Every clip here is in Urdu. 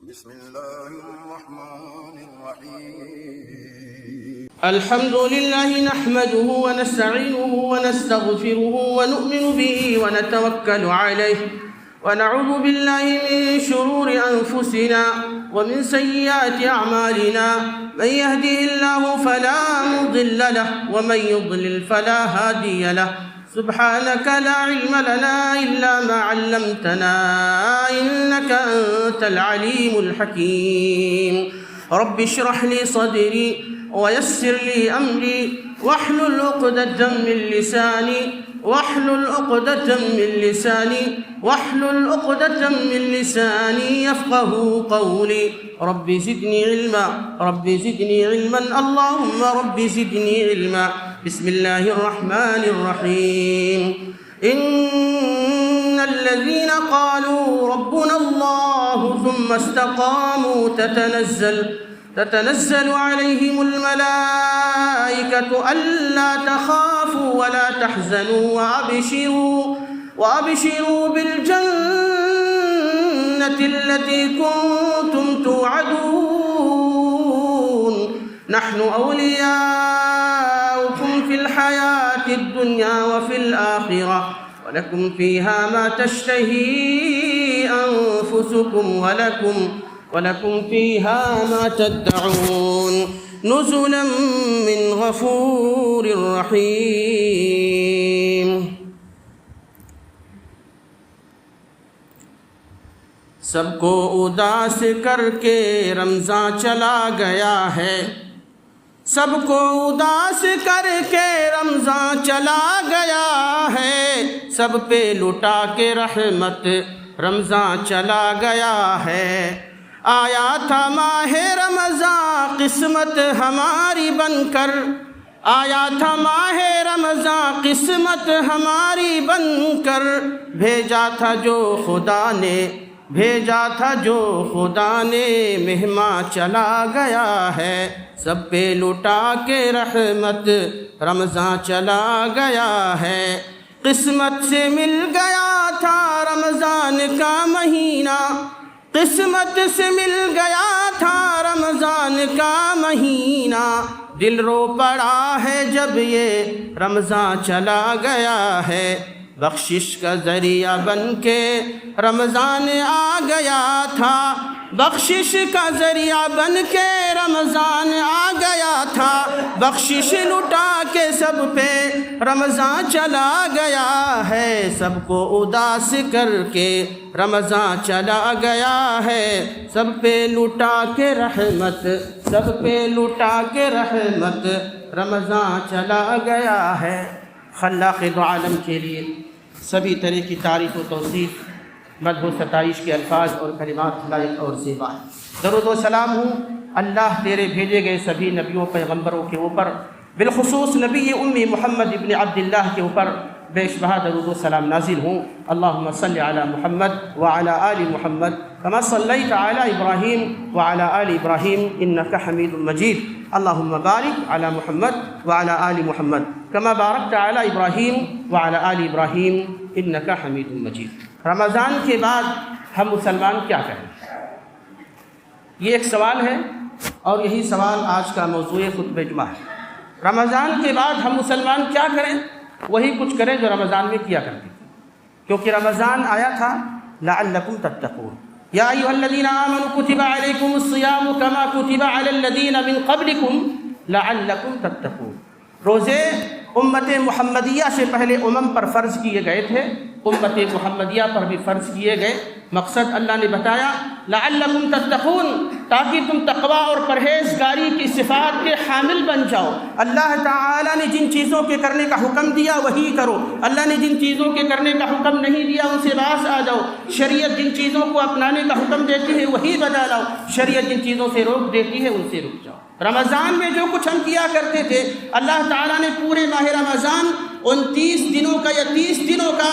بسم الله الرحمن الرحيم الحمد لله نحمده ونستعينه ونستغفره ونؤمن به ونتوكل عليه ونعوذ بالله من شرور أنفسنا ومن سيئات أعمالنا من يهده الله فلا مضل له ومن يضلل فلا هادي له سبحانك لا علم لنا إلا ما علمتنا إنك أنت العليم الحكيم رب اشرح لي صدري ويسر لي أمري واحلل عقدة من لساني يفقه قولي رب زدني علما اللهم رب زدني علما بسم الله الرحمن الرحيم إن الذين قالوا ربنا الله ثم استقاموا تتنزل عليهم الملائكة ألا تخافوا ولا تحزنوا وأبشروا بالجنة التي كنتم توعدون نحن أولياؤكم في الحياة الدنيا وفي الآخرة ولكم فيها ما تشتهي أنفسكم ولكم فيها ما تدعون نزلا من غفور رحيم سب کو اداس کر کے رمضان چلا گیا ہے سب کو اداس کر کے رمضان چلا گیا ہے سب پہ لٹا کے رحمت رمضان چلا گیا ہے آیا تھا ماہ رمضان قسمت ہماری بن کر آیا تھا ماہ رمضان قسمت ہماری بن کر بھیجا تھا جو خدا نے مہمان چلا گیا ہے سب پہ لٹا کے رحمت رمضان چلا گیا ہے قسمت سے مل گیا تھا رمضان کا مہینہ قسمت سے مل گیا تھا رمضان کا مہینہ دل رو پڑا ہے جب یہ رمضان چلا گیا ہے بخشش کا ذریعہ بن کے رمضان آ گیا تھا بخشش کا ذریعہ بن کے رمضان آ گیا تھا بخشش لٹا کے سب پہ رمضان چلا گیا ہے سب کو اداس کر کے رمضان چلا گیا ہے سب پہ لٹا کے رحمت رمضان چلا گیا ہے خلاق دو عالم کے لیے سبھی طرح کی تعریف و توصیف مدح و ستائش کے الفاظ اور کلمات لائق اور زیبا ہے درود و سلام ہوں اللہ تیرے بھیجے گئے سبھی نبیوں پیغمبروں کے اوپر بالخصوص نبی امی محمد ابن عبداللہ کے اوپر بیش بہا درود و سلام نازل ہوں اللہم صلی علی محمد وعلی آل محمد کما صلیت علی ابراہیم وعلی آل ابراہیم انکا حمید مجید اللہم بارک علی محمد وعلی آل محمد کما بارکت علی ابراہیم وعلی آل ابراہیم انکا حمید مجید رمضان کے بعد ہم مسلمان کیا کریں یہ ایک سوال ہے اور یہی سوال آج کا موضوع خطبہ جمعہ ہے رمضان کے بعد ہم مسلمان کیا کریں وہی کچھ کریں جو رمضان میں کیا کرتے تھے کیونکہ رمضان آیا تھا لعلکم تتقون یا ایھا الذین آمنوا کتب علیکم الصیام کما کتب علی الذین من قبلکم لعلکم تتقون روزے امت محمدیہ سے پہلے پر فرض کیے گئے تھے امت محمدیہ پر بھی فرض کیے گئے مقصد اللہ نے بتایا لعلکم تتقون تاکہ تم تقوی اور پرہیزگاری کی صفات کے حامل بن جاؤ اللہ تعالیٰ نے جن چیزوں کے کرنے کا حکم دیا وہی کرو اللہ نے جن چیزوں کے کرنے کا حکم نہیں دیا ان سے باز آ جاؤ شریعت جن چیزوں کو اپنانے کا حکم دیتی ہے وہی بجا لاؤ شریعت جن چیزوں سے روک دیتی ہے ان سے رک جاؤ رمضان میں جو کچھ ہم کیا کرتے تھے اللہ تعالیٰ نے پورے ماہ رمضان 29 دنوں کا یا 30 دنوں کا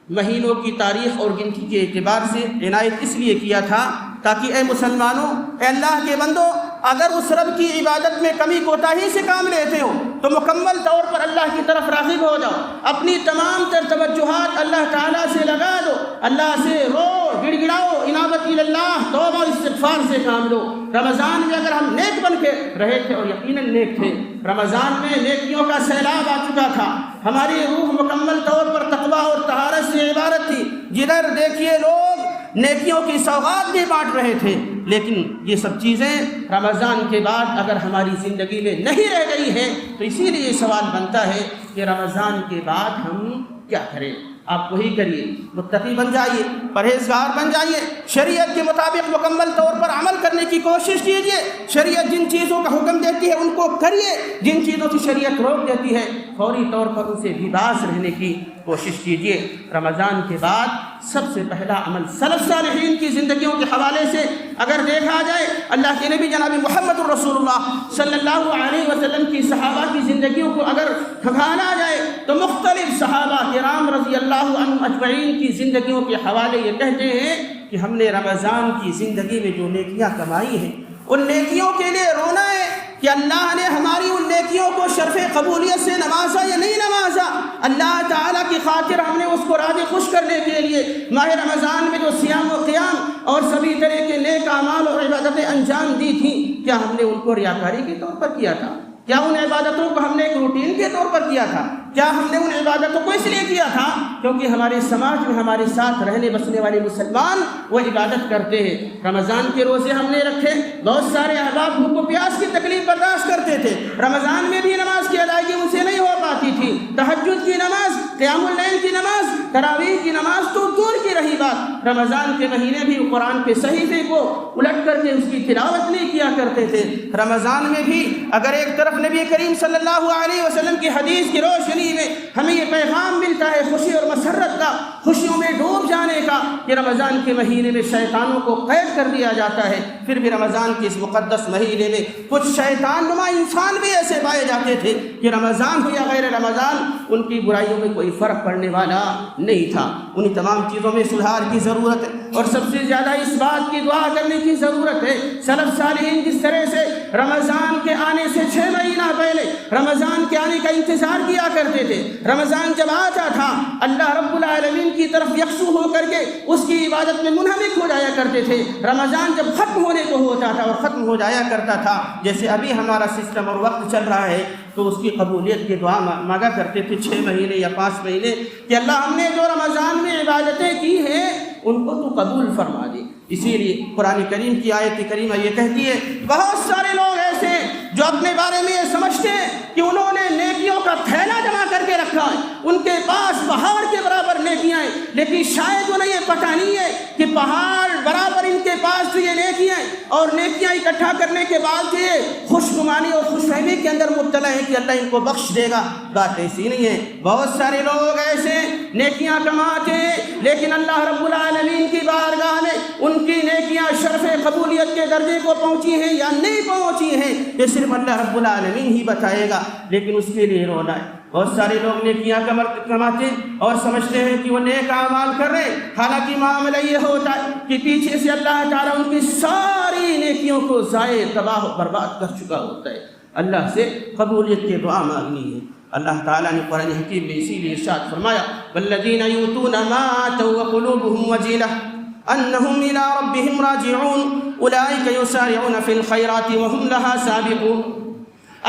مہینوں کی تاریخ اور گنتی کے اعتبار سے عنایت اس لیے کیا تھا تاکہ اے مسلمانوں اے اللہ کے بندو اگر اس رب کی عبادت میں کمی کوتاہی سے کام لیتے ہو تو مکمل طور پر اللہ کی طرف راغب ہو جاؤ اپنی تمام تر توجہات اللہ تعالیٰ سے لگا دو اللہ سے رو گڑ گڑاؤ، انابت اللہ، توبہ و استغفار سے کام لو۔ رمضان میں اگر ہم نیک بن کے رہے تھے اور یقیناً نیک تھے، رمضان میں نیکیوں کا سیلاب آ چکا تھا، ہماری روح مکمل طور پر تقویٰ اور طہارت سے عبارت تھی، جدھر دیکھیے لوگ نیکیوں کی سوغات بھی بانٹ رہے تھے۔ لیکن یہ سب چیزیں رمضان کے بعد اگر ہماری زندگی میں نہیں رہ گئی ہیں تو اسی لیے یہ سوال بنتا ہے کہ رمضان کے بعد ہم کیا کریں؟ آپ وہی کریے، متقی بن جائیے، پرہیزگار بن جائیے، شریعت کے مطابق مکمل طور پر عمل کرنے کی کوشش کیجیے، شریعت جن چیزوں کا حکم دیتی ہے ان کو کریے، جن چیزوں سے شریعت روک دیتی ہے فوری طور پر ان سے باز رہنے کی کوشش کیجیے۔ رمضان کے بعد سب سے پہلا عمل سلف صالحین کی زندگیوں کے حوالے سے اگر دیکھا جائے، اللہ کے نبی جناب محمد الرسول اللہ صلی اللہ علیہ وسلم کی صحابہ کی زندگیوں کو اگر کھنگالا جائے تو مختلف صحابہ کرام رضی اللہ عنہم اجمعین کی زندگیوں کے حوالے یہ کہتے ہیں کہ ہم نے رمضان کی زندگی میں جو نیکیاں کمائی ہیں ان نیکیوں کے لیے رونا ہے کہ اللہ نے ہماری ان نیکیوں کو شرف قبولیت سے نوازا یا نہیں نوازا۔ اللہ تعالیٰ کی خاطر ہم نے اس کو راضی خوش کرنے کے لیے ماہ رمضان میں جو صیام و قیام اور سبھی طرح کے نیک اعمال اور عبادتیں انجام دی تھیں، کیا ہم نے ان کو ریاکاری کے طور پر کیا تھا؟ کیا ان عبادتوں کو ہم نے ایک روٹین کے طور پر کیا تھا؟ کیا ہم نے ان عبادتوں کو اس لیے کیا تھا کیونکہ ہمارے سماج میں ہمارے ساتھ رہنے بسنے والے مسلمان وہ عبادت کرتے ہیں؟ رمضان کے روزے ہم نے رکھے، بہت سارے احباب بھوک و پیاس کی تکلیف برداشت کرتے تھے، رمضان میں بھی نماز کی ادائیگی ان سے نہیں ہو پاتی تھی، تہجد کی نماز، قیام اللیل کی نماز، تراویح کی نماز تو دور کی رہی بات، رمضان کے مہینے بھی قرآن کے صحیفے کو الٹ کر کے اس کی تلاوت نہیں کیا کرتے تھے۔ رمضان میں بھی اگر ایک طرف نبی کریم صلی اللہ علیہ وسلم کی حدیث کی روشنی میں ہمیں یہ پیغام ملتا ہے خوشی اور مسرت کا، خوشیوں میں ڈوب جانے کا، کہ رمضان کے مہینے میں شیطانوں کو قید کر دیا جاتا ہے، پھر بھی رمضان کے اس مقدس مہینے میں کچھ شیطان نما انسان بھی ایسے پائے جاتے تھے کہ رمضان ہو یا غیر رمضان ان کی برائیوں میں کوئی فرق پڑنے والا نہیں تھا۔ انہیں تمام چیزوں میں سدھار کی ضرورت ہے اور سب سے زیادہ اس بات کی دعا کرنے کی ضرورت ہے سلف صالحین جس طرح سے رمضان کے آنے سے 6 مہینہ پہلے رمضان کے آنے کا انتظار کیا کرتے تھے، رمضان جب آتا تھا اللہ رب العالمین کی طرف یکسو ہو کر کے اس کی عبادت میں منہمک ہو جایا کرتے تھے، رمضان جب ختم ہونے کو ہوتا تھا اور ختم ہو جایا کرتا تھا جیسے ابھی ہمارا سسٹم اور وقت چل رہا ہے تو اس کی قبولیت کی دعا مانگا کرتے تھے 6 مہینے یا 5 مہینے کہ اللہ ہم نے جو رمضان میں عبادتیں کی ہیں ان کو تو قبول فرما دے۔ اسی لیے قرآن کریم کی آیت کریمہ یہ کہتی ہے بہت سارے لوگ ایسے ہیں جو اپنے بارے میں یہ سمجھتے ہیں کہ انہوں نے نیکیوں کا تھیلا جمع کر کے رکھا ہے، ان کے پاس پہاڑ کے برابر نیکیاں ہیں، لیکن شاید انہیں یہ پتہ نہیں ہے کہ پہاڑ برابر ان کے پاس تو یہ نیکیاں ہیں اور نیکیاں اکٹھا کرنے کے بعد یہ خوش گمانی اور خوش فہمی کے اندر مبتلا ہے کہ اللہ ان کو بخش دے گا۔ بات ایسی نہیں ہے، بہت سارے لوگ ایسے نیکیاں کماتے ہیں لیکن اللہ رب العالمین کی بارگاہ میں ان کی نیکیاں شرف قبولیت کے درجے کو پہنچی ہیں یا نہیں پہنچی ہیں یہ صرف اللہ رب العالمین ہی بتائے گا، لیکن اس کے لیے رونا ہے۔ بہت سارے لوگ نیکیاں کماتے اور سمجھتے ہیں کہ وہ نیک اعمال کر رہے ہیں، حالانکہ معاملہ یہ ہوتا ہے کہ پیچھے سے اللہ تعالیٰ ان کی ساری نیکیوں کو ضائع تباہ و برباد کر چکا ہوتا ہے۔ اللہ سے قبولیت کی دعا مانگنی ہے۔ اللہ تعالیٰ نے قرآن حکیم میں اسی لیے ارشاد فرمایا والذین یؤتون ما آتوا وقلوبهم وجلة انہم الی ربہم راجعون اولئک یسارعون فی الخیرات وہم لہا سابقون۔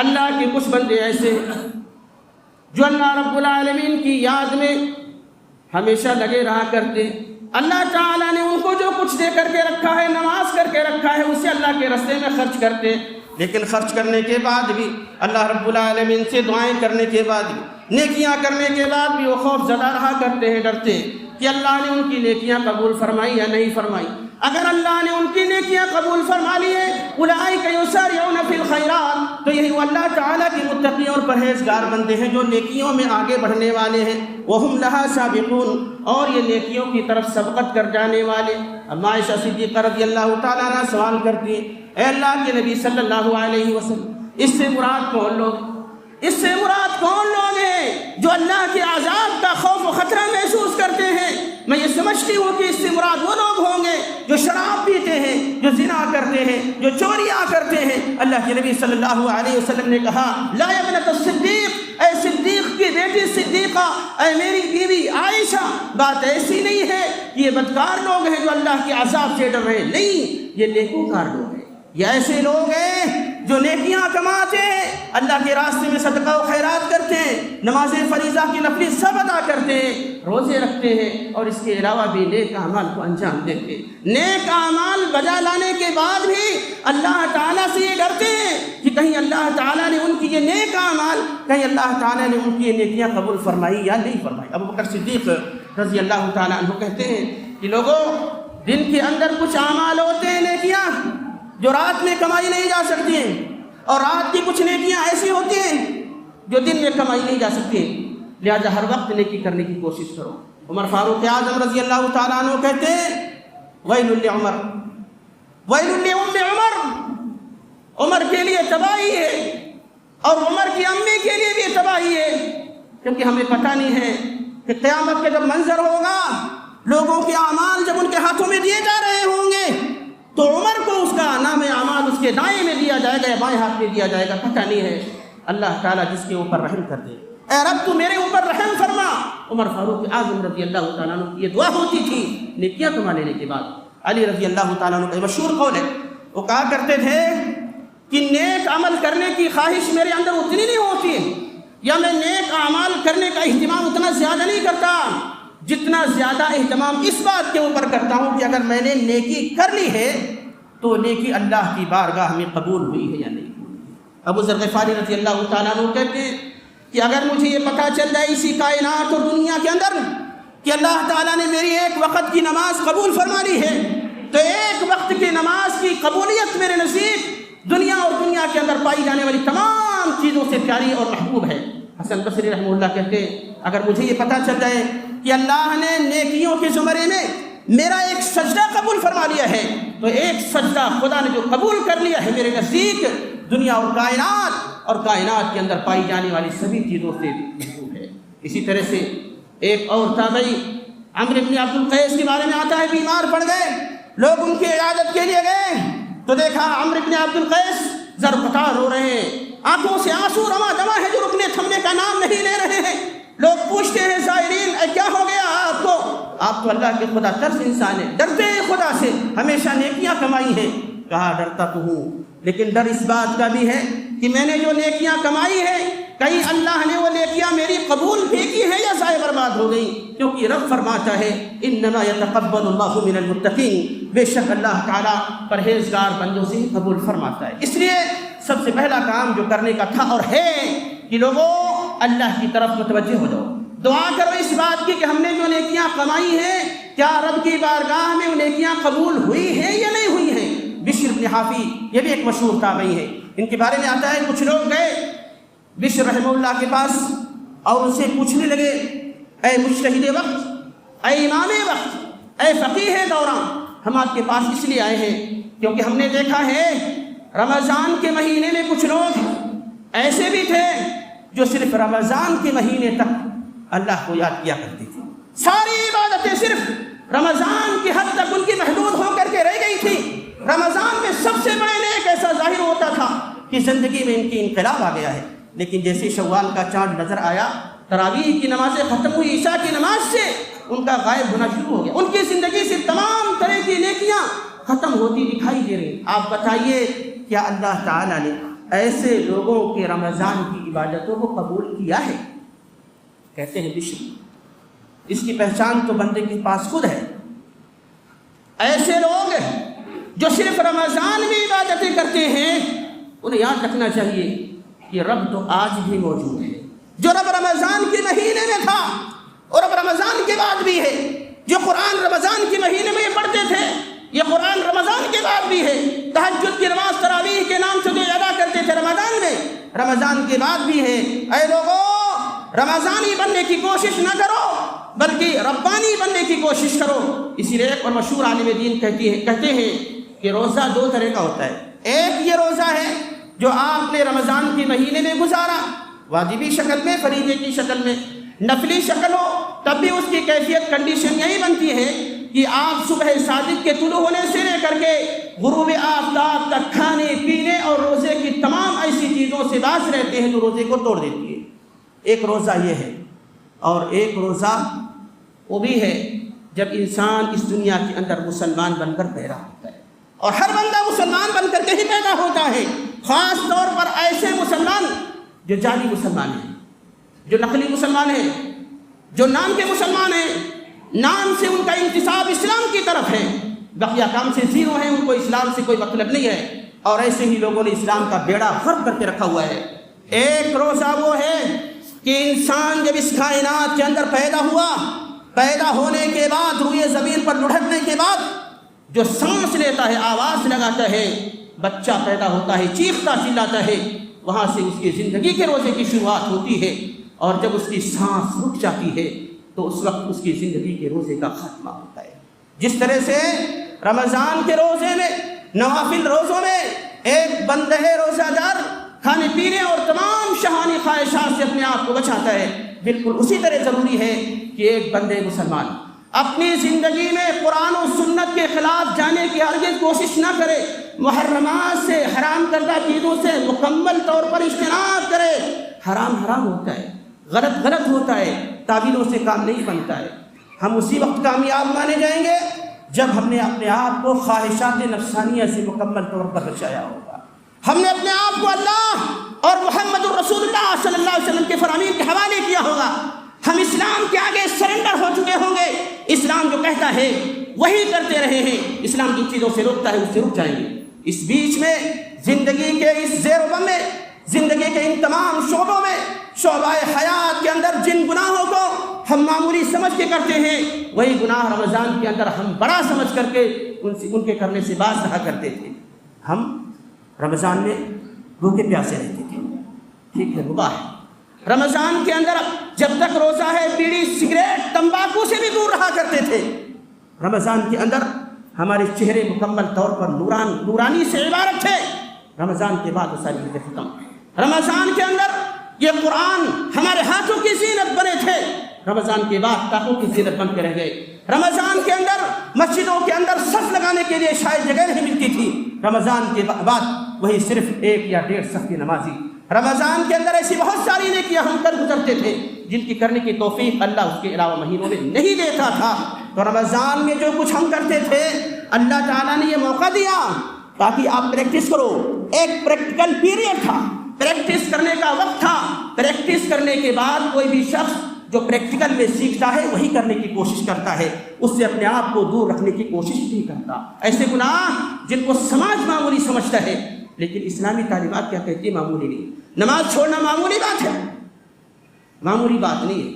اللہ کے کچھ بندے ایسے ہیں جو اللہ رب العالمین کی یاد میں ہمیشہ لگے رہا کرتے ہیں، اللہ تعالیٰ نے ان کو جو کچھ دے کر کے رکھا ہے، نماز کر کے رکھا ہے، اسے اللہ کے راستے میں خرچ کرتے ہیں، لیکن خرچ کرنے کے بعد بھی اللہ رب العالمین سے دعائیں کرنے کے بعد بھی نیکیاں کرنے کے بعد بھی وہ خوف زدہ رہا کرتے ہیں، ڈرتے ہیں کہ اللہ نے ان کی نیکیاں قبول فرمائی یا نہیں فرمائی۔ اگر اللہ نے ان کی نیکیاں قبول فرما لی ہے اولئک یسارعون فی الخیرات، تو یہی وہ اللہ تعالیٰ کی متقی اور پرہیزگار بندے ہیں جو نیکیوں میں آگے بڑھنے والے ہیں، وہم لہا سابقون، اور یہ نیکیوں کی طرف سبقت کر جانے والے۔ اب عائشہ صدیقہ رضی اللہ تعالیٰ عنہ سوال کرتی ہیں اے اللہ کے نبی صلی اللہ علیہ وسلم اس سے مراد کون لوگ؟ اس سے مراد کون لوگ ہیں جو اللہ کے عذاب کا خوف و خطرہ محسوس کرتے ہیں؟ میں یہ سمجھتی ہوں کہ اس سے مراد وہ لوگ ہوں گے جو شراب پیتے ہیں، جو زنا کرتے ہیں، جو چوریاں کرتے ہیں۔ اللہ کے نبی صلی اللہ علیہ وسلم نے کہا لا ابنۃ الصدیق، اے صدیق کی بیٹی صدیقہ، اے میری بیوی عائشہ ہمیشہ بات ایسی نہیں ہے کہ یہ بدکار لوگ ہیں جو اللہ کے عذاب سے ڈر رہے ہیں، نہیں، یہ نیکوکار لوگ ہیں، یہ ایسے لوگ ہیں جو نیکیاں کماتے ہیں، اللہ کے راستے میں صدقہ و خیرات کرتے ہیں، نماز فریضہ کی نفلی سب ادا کرتے ہیں، روزے رکھتے ہیں، اور اس کے علاوہ بھی نیک اعمال کو انجام دیتے ہیں۔ نیک اعمال بجا لانے کے بعد بھی اللہ تعالیٰ سے یہ ڈرتے ہیں کہ کہیں اللہ تعالیٰ نے ان کی یہ نیک اعمال، کہیں اللہ تعالیٰ نے ان کی یہ نیکیاں قبول فرمائی یا نہیں فرمائی۔ ابو بکر صدیق رضی اللہ تعالیٰ عنہ کہتے ہیں کہ لوگوں، دن کے اندر کچھ اعمال ہوتے ہیں، نیکیاں جو رات میں کمائی نہیں جا سکتی ہیں، اور رات کی کچھ نیکیاں ایسی ہوتی ہیں جو دن میں کمائی نہیں جا سکتی ہیں، لہذا ہر وقت نیکی کرنے کی کوشش کرو۔ عمر فاروق اعظم رضی اللہ تعالیٰ عنہ کہتے ہیں ویل لعمر ویل لأم عمر، عمر کے لیے تباہی ہے اور عمر کی امی کے لیے بھی تباہی ہے، کیونکہ ہمیں پتہ نہیں ہے کہ قیامت کا جب منظر ہوگا، لوگوں کے اعمال جب ان کے ہاتھوں میں دیے جا رہے ہوں گے، تو عمر کو اس کا نام اعمال اس کے دائیں میں دیا جائے گا یا بائیں ہاتھ میں دیا جائے گا، پتہ نہیں ہے۔ اللہ تعالیٰ جس کے اوپر رحم کر دے، اے رب تو میرے اوپر رحم فرما۔ عمر فاروق اعظم رضی اللہ تعالیٰ عنہ کی یہ دعا ہوتی تھی نیکیاں کما لینے کے بعد۔ علی رضی اللہ تعالیٰ عنہ کا مشہور قول ہے، وہ کہا کرتے تھے کہ نیک عمل کرنے کی خواہش میرے اندر اتنی نہیں ہوتی ہے، یا میں نیک اعمال کرنے کا اہتمام اتنا زیادہ نہیں کرتا جتنا زیادہ اہتمام اس بات کے اوپر کرتا ہوں کہ اگر میں نے نیکی کر لی ہے تو نیکی اللہ کی بارگاہ میں قبول ہوئی ہے یا نہیں۔ ابو ذر غفاری رضی اللہ تعالیٰ عنہ کہتے ہیں کہ اگر مجھے یہ پتہ چل جائے اسی کائنات اور دنیا کے اندر کہ اللہ تعالیٰ نے میری ایک وقت کی نماز قبول فرما لی ہے، تو ایک وقت کی نماز کی قبولیت میرے نزدیک دنیا اور دنیا کے اندر پائی جانے والی تمام چیزوں سے پیاری اور محبوب ہے۔ حسن بصری رحمہ اللہ کہتے ہیں اگر مجھے یہ پتہ چل جائے کہ اللہ نے نیکیوں کے زمرے میں میرا ایک سجدہ قبول فرما لیا ہے، تو ایک سجدہ خدا نے جو قبول کر لیا ہے میرے نزدیک دنیا اور کائنات کے اندر پائی جانے والی سبھی چیزوں سے محبوب ہے۔ اسی طرح سے ایک اور تابعی عمرو بن عبد القیس کے بارے میں آتا ہے، بیمار پڑ گئے، لوگ ان کی عیادت کے لیے گئے تو دیکھا عمرو بن عبد القیس زرقطار ہو رہے ہیں، آنکھوں سے آنسو رواں دواں ہے جو رکنے تھمنے کا نام نہیں لے رہے ہیں۔ لوگ پوچھتے ہیں زائرین اے کیا ہو گیا آپ کو؟ آپ تو اللہ کے خدا ترس انسان ہیں، ڈرتے ہیں خدا سے، ہمیشہ نیکیاں کمائی ہیں۔ کہا ڈرتا تو ہوں، لیکن ڈر اس بات کا بھی ہے کہ میں نے جو نیکیاں کمائی ہیں کہیں اللہ نے وہ نیکیاں میری قبول بھی کی ہے یا ضائع برباد ہو گئی، کیونکہ رب فرماتا ہے انما یتقبل اللہ من المتقین، بے شک اللہ تعالیٰ پرہیزگار بندوں سے قبول فرماتا ہے۔ اس لیے سب سے پہلا کام جو کرنے کا تھا اور ہے کہ لوگوں اللہ کی طرف متوجہ ہو جاؤ، دعا کرو اس بات کی کہ ہم نے جو نیکیاں کمائی ہیں کیا رب کی بارگاہ میں وہ نیکیاں قبول ہوئی ہیں یا نہیں ہوئی ہیں۔ بشر بن حافی یہ بھی ایک مشہور تابعی ہے، ان کے بارے میں آتا ہے کچھ لوگ گئے بشر رحمہ اللہ کے پاس اور ان سے پوچھنے لگے اے مجتہد وقت، اے امام وقت، اے فقیہ دوران، ہم آپ کے پاس اس لیے آئے ہیں کیونکہ ہم نے دیکھا ہے رمضان کے مہینے میں کچھ لوگ ایسے بھی تھے جو صرف رمضان کے مہینے تک اللہ کو یاد کیا کرتے تھے، ساری عبادتیں صرف رمضان کی حد تک ان کی محدود ہو کر کے رہ گئی تھی۔ رمضان میں سب سے بڑے نیک ایسا ظاہر ہوتا تھا کہ زندگی میں ان کی انقلاب آ گیا ہے، لیکن جیسے شوال کا چاند نظر آیا، تراویح کی نمازیں ختم ہوئی، عشاء کی نماز سے ان کا غائب ہونا شروع ہو گیا، ان کی زندگی سے تمام طرح کی نیکیاں ختم ہوتی دکھائی دے رہی۔ آپ بتائیے کیا اللہ تعالیٰ نے ایسے لوگوں کے رمضان کی عبادتوں کو قبول کیا ہے؟ کہتے ہیں بشر اس کی پہچان تو بندے کے پاس خود ہے۔ ایسے لوگ جو صرف رمضان میں عبادتیں کرتے ہیں انہیں یاد رکھنا چاہیے کہ رب تو آج بھی موجود ہے، جو رب رمضان کے مہینے میں تھا اور رب رمضان کے بعد بھی ہے، جو قرآن رمضان کے مہینے میں یہ پڑھتے تھے یہ قرآن رمضان کے بعد بھی ہے، تہجد کی نماز تراویح کے نام سے جو ادا کرتے تھے رمضان میں، رمضان کے بعد بھی ہے۔ اے لوگوں، رمضانی بننے کی کوشش نہ کرو بلکہ ربانی بننے کی کوشش کرو۔ اسی لیے ایک اور مشہور عالم دین کہتے ہیں کہ روزہ دو طرح کا ہوتا ہے، ایک یہ روزہ ہے جو آپ نے رمضان کے مہینے میں گزارا، واجبی شکل میں، فریضے کی شکل میں، نفلی شکل ہو تب بھی اس کی کیفیت کنڈیشن یہی بنتی ہے کہ آپ صبح صادق کے طلوع ہونے سے لے کر کے غروب آفتاب تک کھانے پینے اور روزے کی تمام ایسی چیزوں سے باز رہتے ہیں جو روزے کو توڑ دیتی ہے۔ ایک روزہ یہ ہے، اور ایک روزہ وہ بھی ہے جب انسان اس دنیا کے اندر مسلمان بن کر پیدا ہوتا ہے، اور ہر بندہ مسلمان بن کر کے ہی پیدا ہوتا ہے، خاص طور پر ایسے مسلمان جو جعلی مسلمان ہیں، جو نقلی مسلمان ہیں، جو نام کے مسلمان ہیں، نام سے ان کا انتساب اسلام کی طرف ہے، بقیہ کام سے زیرو ہیں، ان کو اسلام سے کوئی مطلب نہیں ہے، اور ایسے ہی لوگوں نے اسلام کا بیڑا غرق کر کے رکھا ہوا ہے۔ ایک روزہ وہ ہے کہ انسان جب اس کائنات کے اندر پیدا ہوا، پیدا ہونے کے بعد روئے زمین پر لڑھکنے کے بعد جو سانس لیتا ہے، آواز لگاتا ہے، بچہ پیدا ہوتا ہے، چیختا چلاتا ہے، وہاں سے اس کی زندگی کے روزے کی شروعات ہوتی ہے، اور جب اس کی سانس رک جاتی ہے تو اس وقت اس کی زندگی کے روزے کا خاتمہ ہوتا ہے۔ جس طرح سے رمضان کے روزے میں، نوافل روزوں میں ایک بندہ روزہ دار کھانے پینے اور تمام شہوانی خواہشات سے اپنے آپ کو بچاتا ہے، بالکل اسی طرح ضروری ہے کہ ایک بندے مسلمان اپنی زندگی میں قرآن و سنت کے خلاف جانے کی ہرگز کوشش نہ کرے، محرمات سے، حرام کردہ چیزوں سے مکمل طور پر اجتناب کرے۔ حرام حرام ہوتا ہے، غلط غلط ہوتا ہے، تعبیروں سے کام نہیں بنتا ہے۔ ہم اسی وقت کامیاب مانے جائیں گے جب ہم نے اپنے آپ کو خواہشات نفسانیہ سے مکمل طور پر بچایا ہوگا، ہم نے اپنے آپ کو اللہ اور محمد الرسول اللہ صلی اللہ علیہ وسلم کے فرامین کے حوالے کیا ہوگا، ہم اسلام کے آگے سرنڈر ہو چکے ہوں گے، اسلام جو کہتا ہے وہی کرتے رہے ہیں، اسلام جن چیزوں سے روکتا ہے اس سے رک جائیں گے۔ اس بیچ میں زندگی کے اس زیر و بم میں، زندگی کے ان تمام شعبوں میں، شعبہ حیات کے اندر جن گناہوں کو ہم معمولی سمجھ کے کرتے ہیں، وہی گناہ رمضان کے اندر ہم بڑا سمجھ کر کے ان کے کرنے سے باز رہا کرتے تھے۔ ہم رمضان میں بھوکے پیاسے رہتے تھے، ٹھیک ہے، مباح ہے۔ رمضان کے اندر جب تک روزہ ہے بیڑی سگریٹ تمباکو سے بھی دور رہا کرتے تھے۔ رمضان کے اندر ہمارے چہرے مکمل طور پر نورانی سے عبارت تھے، رمضان کے بعد وہ ساری چیزیں ختم۔ رمضان کے اندر یہ قرآن ہمارے ہاتھوں کی زینت بنے تھے، رمضان کے بعد ٹاکوں کی زینت بن کے رہ گئے۔ رمضان کے اندر مسجدوں کے اندر صف لگانے کے لیے شاید جگہ نہیں ملتی تھی، رمضان کے بعد وہی صرف 1 یا 1.5 صف کی نمازی۔ رمضان کے اندر ایسی بہت ساری نیکیاں ہم کر گزرتے تھے جن کی کرنے کی توفیق اللہ اس کے علاوہ مہینوں میں نہیں دیتا تھا۔ تو رمضان میں جو کچھ ہم کرتے تھے اللہ تعالیٰ نے یہ موقع دیا تاکہ آپ پریکٹس کرو۔ ایک پریکٹیکل پیریڈ تھا، پریکٹس کرنے کا وقت تھا۔ پریکٹس کرنے کے بعد کوئی بھی شخص جو پریکٹیکل میں سیکھتا ہے وہی کرنے کی کوشش کرتا ہے، اس سے اپنے آپ کو دور رکھنے کی کوشش نہیں کرتا۔ ایسے گناہ جن کو سماج معمولی سمجھتا ہے، لیکن اسلامی تعلیمات کیا کہتی ہے؟ معمولی نہیں۔ نماز چھوڑنا معمولی بات ہے، معمولی بات نہیں ہے۔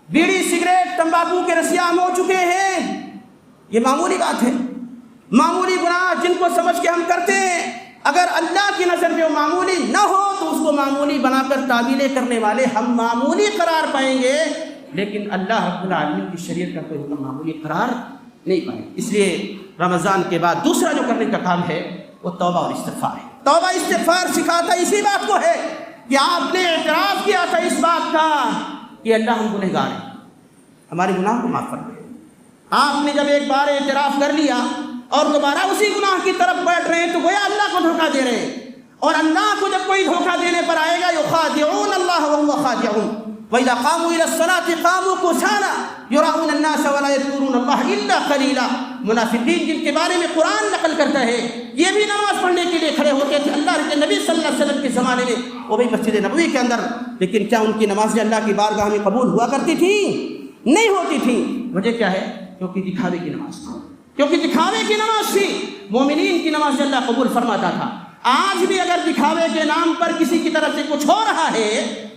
بیڑی سگریٹ تمباکو کے رسیام ہو چکے ہیں، یہ معمولی بات ہے۔ معمولی گناہ جن کو سمجھ کے ہم کرتے ہیں، اگر اللہ کی نظر میں وہ معمولی نہ ہو تو اس کو معمولی بنا کر تعبیریں کرنے والے ہم معمولی قرار پائیں گے، لیکن اللہ رب العالمین کی شریعت کا کوئی حکم معمولی قرار نہیں پائیں گے۔ اس لیے رمضان کے بعد دوسرا جو کرنے کا کام ہے وہ توبہ اور استغفار ہے۔ توبہ استغفار سکھاتا اسی بات کو ہے کہ آپ نے اعتراف کیا تھا اس بات کا کہ اللہ ہم گنہگار ہیں، ہمارے گناہ کو معاف کر دیں۔ آپ نے جب ایک بار اعتراف کر لیا اور دوبارہ اسی گناہ کی طرف بڑھ رہے ہیں تو گویا اللہ کو دھوکہ دے رہے ہیں، اور اللہ کو جب کوئی دھوکہ دینے پر آئے گا یخادعون اللہ وهو خادعهم وَإِذَا قَامُوا إِلَى الصَّلَاةِ قَامُوا كُسَالَىٰ يُرَاءُونَ النَّاسَ وَلَا يَذْكُرُونَ اللَّهَ إِلَّا قَلِيلًا۔ منافقین جن کے بارے میں قرآن نقل کرتا ہے، یہ بھی نماز پڑھنے کے لیے کھڑے ہوتے تھے اللہ کے نبی صلی اللہ علیہ وسلم کے زمانے میں، وہ بھی مسجد نبوی کے اندر، لیکن کیا ان کی نمازیں اللہ کی بارگاہ میں قبول ہوا کرتی تھیں؟ نہیں ہوتی تھیں۔ وجہ کیا ہے؟ کیونکہ دکھاوے کی نماز تھی، کیونکہ دکھاوے کی نماز تھی۔ مومنین کی نماز اللہ قبول فرماتا تھا۔ آج بھی اگر دکھاوے کے نام پر کسی کی طرف سے کچھ ہو رہا ہے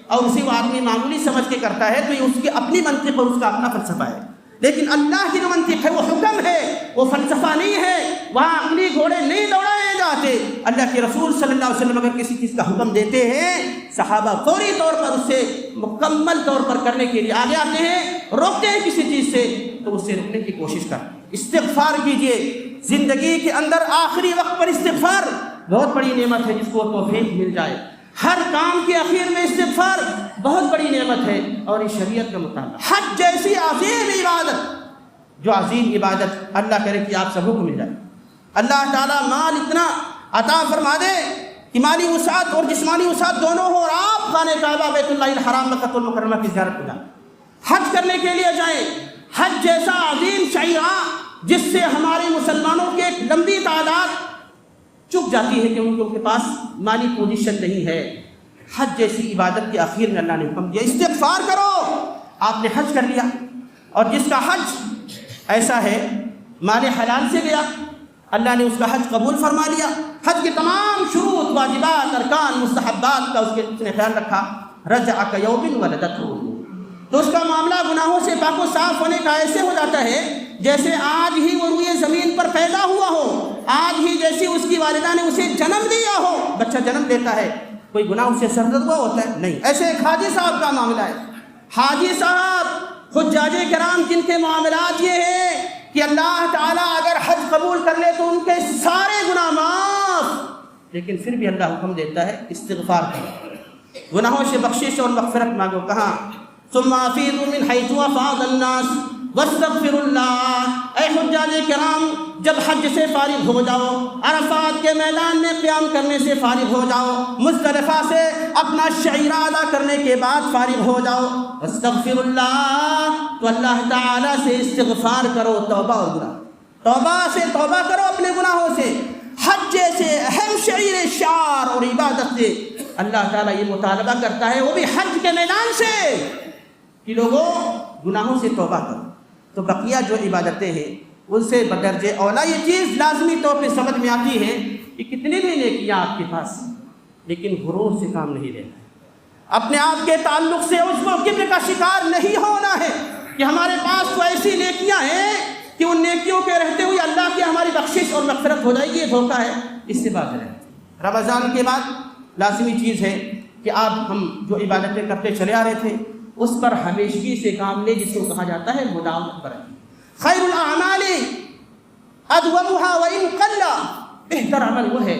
اور اسی وہ آدمی معمولی سمجھ کے کرتا ہے تو یہ اس کی اپنی منطق اور اس کا اپنا فلسفہ ہے، لیکن اللہ کی جو منطق ہے وہ حکم ہے، وہ فلسفہ نہیں ہے، وہاں عقلی گھوڑے نہیں دوڑائے جاتے۔ اللہ کے رسول صلی اللہ علیہ وسلم اگر کسی چیز کا حکم دیتے ہیں، صحابہ فوری طور پر اسے مکمل طور پر کرنے کے لیے آگے آتے ہیں، روکتے ہیں کسی چیز سے تو اس سے رکنے کی کوشش کرتے ہیں۔ استغفار کیجئے، زندگی کے اندر آخری وقت پر استغفار بہت بڑی نعمت ہے، جس کو توفیق مل جائے۔ ہر کام کے اخیر میں استغفار بہت بڑی نعمت ہے، اور اس شریعت کا مطابق حج جیسی عظیم عبادت، جو عظیم عبادت اللہ کرے کہ آپ سب کو مل جائے، اللہ تعالیٰ مال اتنا عطا فرما دے کہ مالی وسعت اور جسمانی وسعت دونوں ہو، اور آپ خانہ کعبہ بیت اللہ الحرام مکہ المکرمہ کی زیارت کو جائیں، حج کرنے کے لیے جائیں۔ حج حج جیسا عظیم شعیرہ جس سے ہمارے مسلمانوں کی ایک لمبی تعداد چک جاتی ہے کہ ان کے پاس مالی پوزیشن نہیں ہے. حج جیسی عبادت کے آخر میں اللہ نے حکم دیا استغفار کرو. آپ نے حج کر لیا اور جس کا حج ایسا ہے مال حلال سے گیا, اللہ نے اس کا حج قبول فرما لیا. حج کے تمام شروط واجبات ارکان مستحبات کا اس نے خیال رکھا. رجع کیوم ولدتہ, تو اس کا معاملہ گناہوں سے پاک و صاف ہونے کا ایسے ہو جاتا ہے جیسے آج ہی وہ روئے زمین پر پیدا ہوا ہو, آج ہی جیسے اس کی والدہ نے اسے جنم دیا ہو. بچہ جنم دیتا ہے, کوئی گناہ اسے سرزد ہوا ہوتا ہے؟ نہیں. ایسے ایک حاجی صاحب کا معاملہ ہے. حاجی صاحب حجاج کرام جن کے معاملات یہ ہیں کہ اللہ تعالیٰ اگر حج قبول کر لے تو ان کے سارے گناہ معاف, لیکن پھر بھی اللہ حکم دیتا ہے استغفار کرو, گناہوں سے بخشش اور مغفرت مانگو. کہاں؟ ثم افیضوا من حیث افاض الناس واستغفروا اللہ. اے حجاج کرام, جب حج سے فارغ ہو جاؤ, عرفات کے میدان میں قیام کرنے سے فارغ ہو جاؤ, مزدلفہ سے اپنا شعیرہ ادا کرنے کے بعد فارغ ہو جاؤ, واستغفروا اللہ, تو اللہ تعالیٰ سے استغفار کرو, توبہ اور گناہ, توبہ سے توبہ کرو اپنے گناہوں سے. حج جیسے اہم شعیر شعار اور عبادت سے اللہ تعالیٰ یہ مطالبہ کرتا ہے, وہ بھی حج کے میدان سے, کہ لوگوں گناہوں سے توبہ کرو. تو بقیہ جو عبادتیں ہیں ان سے بدرجہ اولا یہ چیز لازمی طور پہ سمجھ میں آتی ہے کہ کتنی بھی نیکیاں آپ کے پاس, لیکن غرور سے کام نہیں لینا ہے. اپنے آپ کے تعلق سے عجب و کبر کا شکار نہیں ہونا ہے کہ ہمارے پاس تو ایسی نیکیاں ہیں کہ ان نیکیوں کے رہتے ہوئے اللہ کی ہماری بخشش اور مغفرت ہو جائے گی. یہ دھوکہ ہے, اس سے بات رہے. رمضان کے بعد لازمی چیز ہے کہ آپ ہم جو عبادتیں کرتے چلے آ رہے تھے اس پر ہمیشگی سے کام لے, جس کو کہا جاتا ہے مداومت پر. خیر الاعمال ادومها وان قل, بہتر عمل وہ ہے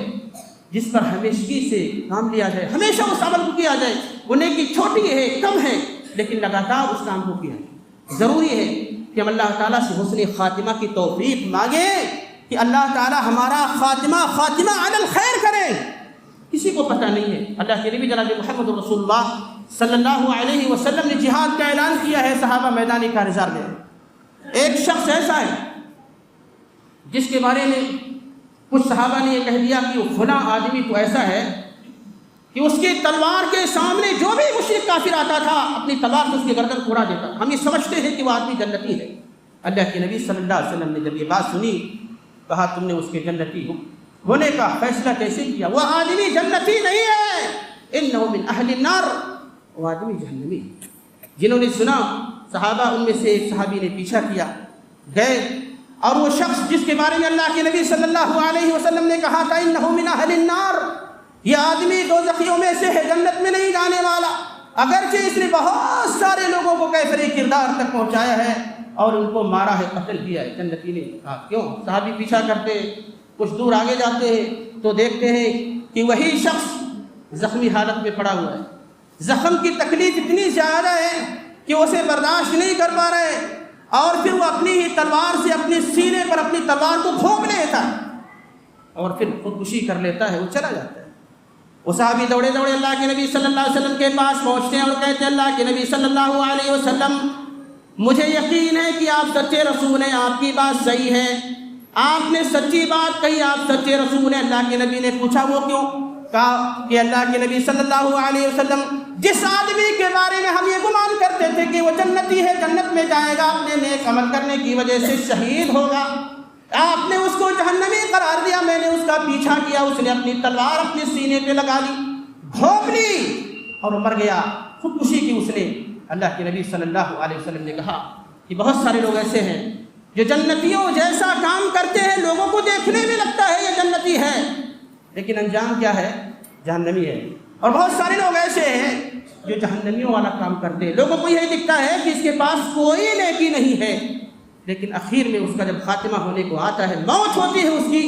جس پر ہمیشگی سے کام لیا جائے, ہمیشہ اس عمل کو کیا جائے. وہ نیکی چھوٹی ہے, کم ہے, لیکن لگاتار اس کام کو کیا جائے. ضروری ہے کہ ہم اللہ تعالیٰ سے حسن خاتمہ کی توفیق مانگیں کہ اللہ تعالیٰ ہمارا خاتمہ علی الخیر کرے. کسی کو پتہ نہیں ہے. اللہ کے نبی جناب محمد رسول اللہ صلی اللہ علیہ وسلم نے جہاد کا اعلان کیا ہے. صحابہ میدان کارزار میں ایک شخص ایسا ہے جس کے بارے میں کچھ صحابہ نے یہ کہہ دیا کہ وہ فلاں آدمی تو ایسا ہے کہ اس کی تلوار کے سامنے جو بھی مشرک کافر آتا تھا اپنی تلوار سے اس کی گردن اڑا دیتا. ہم یہ سمجھتے ہیں کہ وہ آدمی جنتی ہے. اللہ کے نبی صلی اللہ علیہ وسلم نے جب یہ بات سنی, کہا تم نے اس کے جنتی ہونے کا فیصلہ کیسے کیا؟ وہ آدمی جنتی نہیں ہے, انہ من اہل النار, وہ آدمی جہنمی. جنہوں نے سنا صحابہ ان میں سے ایک صحابی نے پیچھا کیا, گئے, اور وہ شخص جس کے بارے میں اللہ کے نبی صلی اللہ علیہ وسلم نے کہا تھا انہ من اہل النار, یہ آدمی دوزخیوں میں سے ہے, جنت میں نہیں جانے والا, اگرچہ اس نے بہت سارے لوگوں کو کیفر کردار تک پہنچایا ہے اور ان کو مارا ہے, قتل کیا ہے, جنتی نے کہا. کیوں؟ صحابی پیچھا کرتے, کچھ دور آگے جاتے ہیں تو دیکھتے ہیں کہ وہی شخص زخمی حالت میں پڑا ہوا ہے. زخم کی تکلیف اتنی زیادہ ہے کہ اسے برداشت نہیں کر پا رہے, اور پھر وہ اپنی ہی تلوار سے اپنے سینے پر اپنی تلوار کو گھونپ لیتا ہے اور پھر خودکشی کر لیتا ہے, وہ چلا جاتا ہے. وہ صحابی دوڑے دوڑے اللہ کے نبی صلی اللہ علیہ وسلم کے پاس پہنچتے ہیں اور کہتے ہیں اللہ کے نبی صلی اللہ علیہ وسلم, مجھے یقین ہے کہ آپ سچے رسول ہیں, آپ کی بات صحیح ہے, آپ نے سچی بات کہی, آپ سچے رسول ہیں. اللہ کے نبی نے پوچھا وہ کیوں؟ کہا کہ اللہ کے نبی صلی اللہ علیہ وسلم جس آدمی کے بارے میں ہم یہ گمان کرتے تھے کہ وہ جنتی ہے, جنت میں جائے گا, اپنے نیک عمل کرنے کی وجہ سے شہید ہوگا, آپ نے اس کو جہنمی قرار دیا, میں نے اس کا پیچھا کیا, اس نے اپنی تلوار اپنے سینے پہ لگا لی, گھونپ لی اور مر گیا, خودکشی کی اس نے. اللہ کے نبی صلی اللہ علیہ وسلم نے کہا کہ بہت سارے لوگ ایسے ہیں جو جنتیوں جیسا کام کرتے ہیں, لوگوں کو دیکھنے میں لگتا ہے یہ جنتی ہے, لیکن انجام کیا ہے؟ جہنمی ہے. اور بہت سارے لوگ ایسے ہیں جو جہنمیوں والا کام کرتے ہیں, لوگوں کو یہی دکھتا ہے کہ اس کے پاس کوئی نیکی نہیں ہے, لیکن اخیر میں اس کا جب خاتمہ ہونے کو آتا ہے, موت ہوتی ہے اس کی,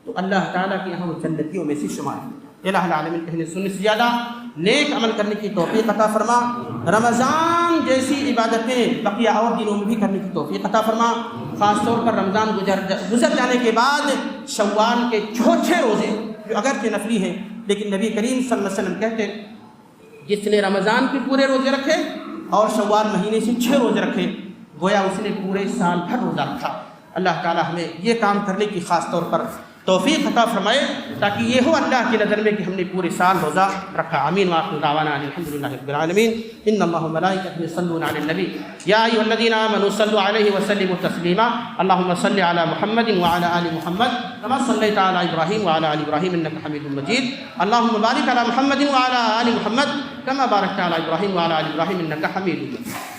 تو اللہ تعالیٰ کے یہاں وہ جنتیوں میں سے شمار ہے. الہ العالمین کہنے سننے سے زیادہ نیک عمل کرنے کی توفیق عطا فرما. رمضان جیسی عبادتیں بقیہ اور دنوں میں بھی کرنے کی توفیق عطا فرما. خاص طور پر رمضان گزر جانے کے بعد شوال کے 6 روزے جو اگرچہ نفلی ہیں, لیکن نبی کریم صلی اللہ علیہ وسلم کہتے جس نے رمضان کے پورے روزے رکھے اور شوال مہینے سے 6 روزے رکھے, گویا اس نے پورے سال بھر روزہ رکھا۔ اللہ تعالی ہمیں یہ کام کرنے کی خاص طور پر توفیق عطا فرمائے تاکہ یہ ہو اللہ کی نظر میں کہ ہم نے پورے سال روزہ رکھا۔ آمین وآخر دعوانا الحمدللہ رب العالمین۔ ان اللہ وملائکتہ یصلون علی النبی یا ایھا الذین آمنوا صلوا علیہ وسلموا تسلیما اللهم صل علی محمد وعلی آل محمد كما صلیت علی ابراہیم وعلی آل ابراہیم انک حمید مجید اللهم بارک علی محمد وعلی آل محمد كما بارکت علی ابراہیم وعلی آل ابراہیم انک حمید مجید۔